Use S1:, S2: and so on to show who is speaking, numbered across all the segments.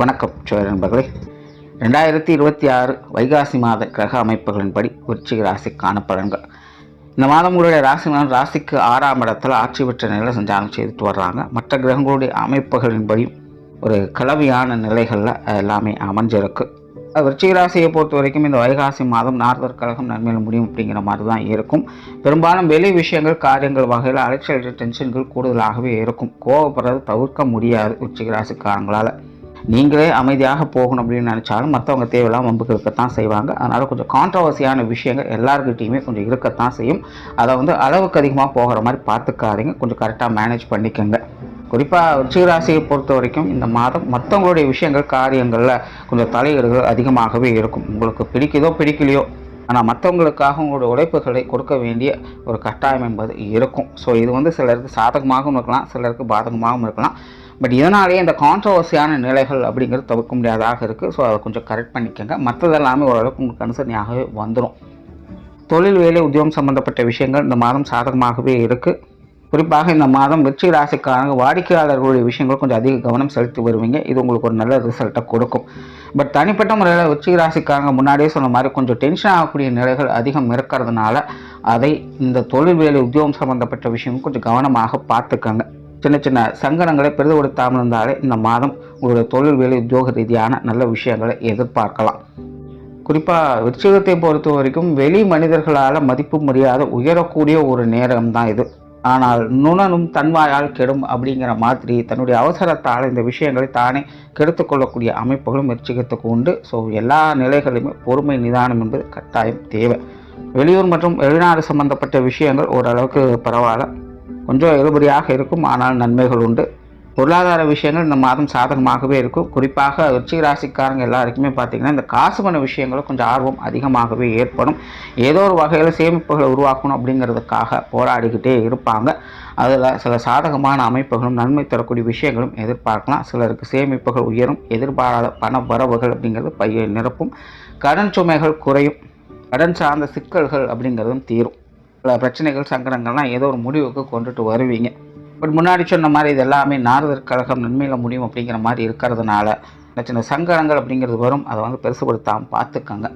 S1: வணக்கம் நண்பர்களே. 2026 வைகாசி மாத கிரக அமைப்புகளின்படி விருச்சிக ராசிக்கான பலன்கள். இந்த மாதம் உங்களுடைய ராசிக்கு 6ஆம் இடத்துல ஆட்சி பெற்ற நிலை சஞ்சாரம் செய்துட்டு வர்றாங்க. மற்ற கிரகங்களுடைய அமைப்புகளின்படி ஒரு கலவையான நிலைகளில் எல்லாமே அமைஞ்சிருக்கு. விருச்சிக ராசியை பொறுத்த வரைக்கும் இந்த வைகாசி மாதம் நார்தர் கழகம் நன்மையில் முடியும் அப்படிங்கிற மாதிரி தான் இருக்கும். பெரும்பாலும் வெளி விஷயங்கள் காரியங்கள் வகையில் அலைச்சல் டென்ஷன்கள் கூடுதலாகவே இருக்கும். கோவப்படுறது தவிர்க்க முடியாது. விருச்சிக ராசிக்காரங்களால் நீங்களே அமைதியாக போகணும் அப்படின்னு நினச்சாலும் மற்றவங்க தேவையில்லாமல் வம்புக்கு இருக்கத்தான் செய்வாங்க. அதனால் கொஞ்சம் கான்ட்ரவர்சியான விஷயங்கள் எல்லாருக்கிட்டையுமே கொஞ்சம் இருக்கத்தான் செய்யும். அதை அளவுக்கு அதிகமாக போகிற மாதிரி பார்த்துக்காதீங்க. கொஞ்சம் கரெக்டாக மேனேஜ் பண்ணிக்கோங்க. குறிப்பாக விருச்சிக ராசியை பொறுத்த வரைக்கும் இந்த மாதம் மற்றவங்களுடைய விஷயங்கள் காரியங்களில் கொஞ்சம் தலையீடுகள் அதிகமாகவே இருக்கும். உங்களுக்கு பிடிக்குதோ பிடிக்கலையோ, ஆனால் மற்றவங்களுக்காக உங்களுடைய உழைப்புகளை கொடுக்க வேண்டிய ஒரு கட்டாயம் என்பது இருக்கும். ஸோ இது சிலருக்கு சாதகமாகவும் இருக்கலாம், சிலருக்கு பாதகமாகவும் இருக்கலாம். பட் இதனாலேயே இந்த கான்ட்ரவர்சியான நிலைகள் அப்படிங்கிறது தவிர்க்க முடியாதாக இருக்குது. ஸோ அதை கொஞ்சம் கரெக்ட் பண்ணிக்கோங்க. மற்றதெல்லாமே ஓரளவுக்கு உங்களுக்கு அனுசரணையாகவே வந்துடும். தொழில் வேலை உத்தியோகம் சம்பந்தப்பட்ட விஷயங்கள் இந்த மாதம் சாதகமாகவே இருக்குது. குறிப்பாக இந்த மாதம் விருச்சிக ராசிக்காரங்க வாடிக்கையாளர்களுடைய விஷயங்கள் கொஞ்சம் அதிக கவனம் செலுத்தி வருவீங்க. இது உங்களுக்கு ஒரு நல்ல ரிசல்ட்டை கொடுக்கும். பட் தனிப்பட்ட முறையில் விருச்சிக ராசிக்காரங்க முன்னாடியே சொன்ன மாதிரி கொஞ்சம் டென்ஷன் ஆகக்கூடிய நிலைகள் அதிகம் இருக்கிறதுனால அதை இந்த தொழில் வேலை உத்தியோகம் சம்பந்தப்பட்ட விஷயங்கள் கொஞ்சம் கவனமாக பார்த்துக்கோங்க. சின்ன சின்ன சங்கடங்களை பெரிதுபடுத்தாமல் இருந்தாலே இந்த மாதம் உங்களுடைய தொழில் வேலை உத்தியோக ரீதியான நல்ல விஷயங்களை எதிர்பார்க்கலாம். குறிப்பாக விருச்சிகத்தை பொறுத்த வரைக்கும் வெளி மனிதர்களால் மதிப்பு மரியாதை உயரக்கூடிய ஒரு நேரம் தான் இது. ஆனால் நுணனும் தன்வாயால் கெடும் அப்படிங்கிற மாதிரி தன்னுடைய அவசரத்தால் இந்த விஷயங்களை தானே கெடுத்துக்கொள்ளக்கூடிய அமைப்புகளும் விருச்சிகத்துக்கு உண்டு. ஸோ எல்லா நிலைகளிலுமே பொறுமை நிதானம் என்பது கட்டாயம் தேவை. வெளியூர் மற்றும் வெளிநாடு சம்பந்தப்பட்ட விஷயங்கள் ஓரளவுக்கு பரவாயில்ல, கொஞ்சம் இழுபறியாக இருக்கும். ஆனால் நன்மைகள் உண்டு. பொருளாதார விஷயங்கள் இந்த மாதம் சாதகமாகவே இருக்கும். குறிப்பாக விருச்சிக ராசிக்காரங்க எல்லாருக்குமே பார்த்திங்கன்னா இந்த காசு பண விஷயங்களும் கொஞ்சம் ஆர்வம் அதிகமாகவே ஏற்படும். ஏதோ ஒரு வகையில் சேமிப்புகளை உருவாக்கணும் அப்படிங்கிறதுக்காக போராடிக்கிட்டே இருப்பாங்க. அதில் சில சாதகமான அமைப்புகளும் நன்மை தரக்கூடிய விஷயங்களும் எதிர்பார்க்கலாம். சிலருக்கு சேமிப்புகள் உயரும். எதிர்பாராத பண வரவுகள் அப்படிங்கிறது பையை நிரப்பும். கடன் சுமைகள் குறையும். கடன் சார்ந்த சிக்கல்கள் அப்படிங்கிறதும் தீரும். சில பிரச்சனைகள் சங்கடங்கள்லாம் ஏதோ ஒரு முடிவுக்கு கொண்டுட்டு வருவீங்க. பட் முன்னாடி சொன்ன மாதிரி இது எல்லாமே நாரதர் கழகம் நன்மையில் முடியும் அப்படிங்கிற மாதிரி இருக்கிறதுனால சின்ன சின்ன சங்கடங்கள் அப்படிங்கிறது வரும். அதை பெருசுபடுத்தாமல் பார்த்துக்கோங்க.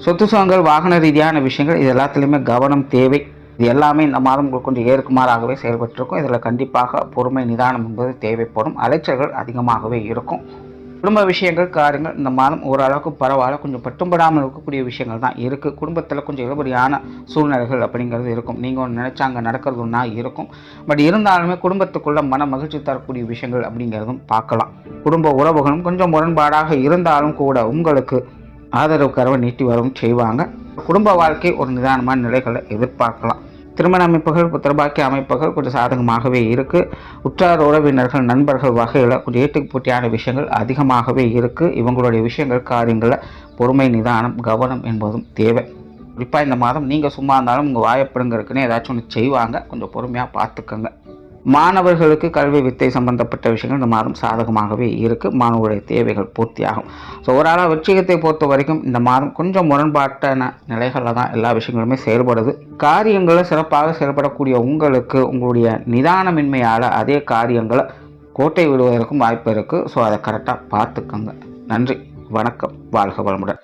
S1: சொத்து சுகங்கள் வாகன ரீதியான விஷயங்கள் இது எல்லாத்துலேயுமே கவனம் தேவை. இது எல்லாமே இந்த மாதம் உங்களுக்கு கொஞ்சம் ஏற்குமாறாகவே செயல்பட்டுருக்கும். இதில் கண்டிப்பாக பொறுமை நிதானம் என்பது தேவைப்படும். அலைச்சல்கள் அதிகமாகவே இருக்கும். குடும்ப விஷயங்கள் காரியங்கள் இந்த மாதம் ஓரளவுக்கு பரவாயில்ல. கொஞ்சம் பட்டும்படாமல் இருக்கக்கூடிய விஷயங்கள் தான் இருக்குது. குடும்பத்தில் கொஞ்சம் இழுபறியான சூழ்நிலைகள் அப்படிங்கிறது இருக்கும். நீங்கள் ஒன்று நினச்சா அங்கே நடக்கிறது ஒன்றா இருக்கும். பட் இருந்தாலுமே குடும்பத்துக்குள்ள மன மகிழ்ச்சி தரக்கூடிய விஷயங்கள் அப்படிங்கிறதும் பார்க்கலாம். குடும்ப உறவுகளும் கொஞ்சம் முரண்பாடாக இருந்தாலும் கூட உங்களுக்கு ஆதரவு கரவை நீட்டி வரவும் செய்வாங்க. குடும்ப வாழ்க்கை ஒரு நிதானமான நிலைகளை எதிர்பார்க்கலாம். திருமண அமைப்புகள் புத்திரபாக்கிய அமைப்புகள் கொஞ்சம் சாதகமாகவே இருக்குது. உற்றார் உறவினர்கள் நண்பர்கள் வகையில் கொஞ்சம் ஏற்றுக்கு போட்டியான விஷயங்கள் அதிகமாகவே இருக்குது. இவங்களுடைய விஷயங்கள் காரியங்களில் பொறுமை நிதானம் கவனம் என்பதும் தேவை. குறிப்பாக இந்த மாதம் நீங்கள் சும்மா இருந்தாலும் உங்கள் வாயப்படுங்கிறதுக்குன்னு ஏதாச்சும் ஒன்று செய்வாங்க. கொஞ்சம் பொறுமையாக பார்த்துக்கோங்க. மாணவர்களுக்கு கல்வி வித்தை சம்பந்தப்பட்ட விஷயங்கள் இந்த மாதம் சாதகமாகவே இருக்குது. மாணவர்களுடைய தேவைகள் பூர்த்தியாகும். ஸோ ஓரளவு விருச்சிகத்தை பொறுத்த வரைக்கும் இந்த மாதம் கொஞ்சம் முரண்பாட்டான நிலைகளில் தான் எல்லா விஷயங்களுமே செயல்படுது. காரியங்களில் சிறப்பாக செயல்படக்கூடிய உங்களுக்கு உங்களுடைய நிதானமின்மையால் அதே காரியங்களை கோட்டை விடுவதற்கும் வாய்ப்பு இருக்குது. ஸோ அதை கரெக்டாக பார்த்துக்கோங்க. நன்றி, வணக்கம், வாழ்க வளமுடன்.